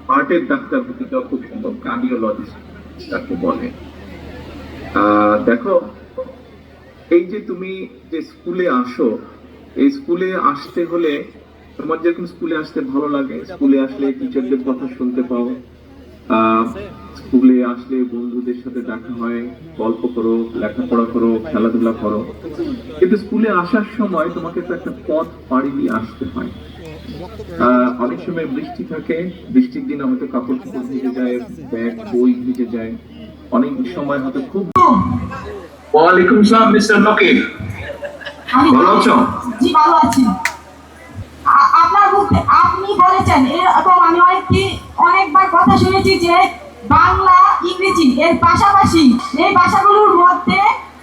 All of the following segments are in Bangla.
হার্টের ডাক্তার হতে যাওয়া খুব সম্ভব, কার্ডিওলজিস্ট তাকে বলে। দেখো, এই যে তুমি যে স্কুলে আসো, এই স্কুলে আসতে হলে তোমার যেরকম স্কুলে আসতে ভালো লাগে, স্কুলে আসলে টিচারদের কথা শুনতে পাও, স্কুলে আসলে বন্ধুদের সাথে দেখা হয়, গল্প করো, লেখাপড়া করো, খেলাধুলা করো। কিন্তু স্কুলে আসার সময় তোমাকে তো একটা পথ পাড়ি দিয়ে আসতে হয়। অনেক সময় বৃষ্টি থাকে, বৃষ্টির দিনে হয়তো কাপড় চোপড় ভিজে যায়, ব্যাগ বই ভিজে যায়, অনেক সময় হয়তো খুব। ওয়ালাইকুম আসসালাম মিস্টার নকিব, ভালো আছো? জি ভালো আছি। আপনার মুখে আপনি বলেছেন এবং আমি অনেকবার কথা শুনেছি যে বাংলা ইংরেজি এর পাশাপাশি এই ভাষাগুলোর মধ্যে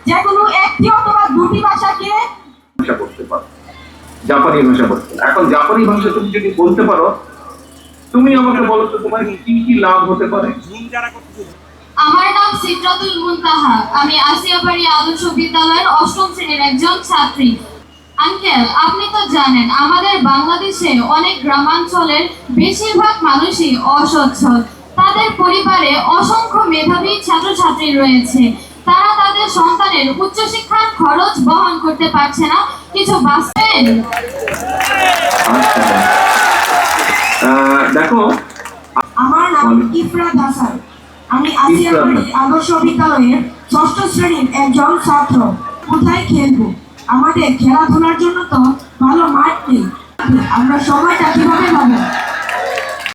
যে কোনো একটি অথবা দুটি ভাষাকে ভাষা করতে পারো, জাপানি ভাষা করতে। এখন জাপানি ভাষা তুমি যদি বলতে পারো, তুমি আমাকে বলো তো তোমার কি কি লাভ হতে পারে? আমার নাম সিদ্রাতুল মুনতাহা, আমি আসিয়াবাড়ি আদর্শ বিদ্যালয়ের ৮ম শ্রেণীর একজন ছাত্রী। আঙ্কেল, আপনি তো জানেন আমাদের বাংলাদেশে অনেক গ্রামাঞ্চলের বেশিরভাগ মানুষই অসচ্ছল। তাদের পরিবারে অসংখ্য মেধাবী ছাত্রছাত্রী রয়েছে। তারা তাদের সন্তানের উচ্চশিক্ষার খরচ বহন করতে পারছে না। কিছু বাঁচবেন? দেখো, আমার নাম ইফরাত হাসান, আমি আসিয়াবাড়ি আদর্শ বিদ্যালয়ের ৬ষ্ঠ শ্রেণীর একজন ছাত্র। কোথায় খেলবো? আমাদের খেলাধুলার জন্য তো ভালো মাঠ নেই। আমরা সময়টা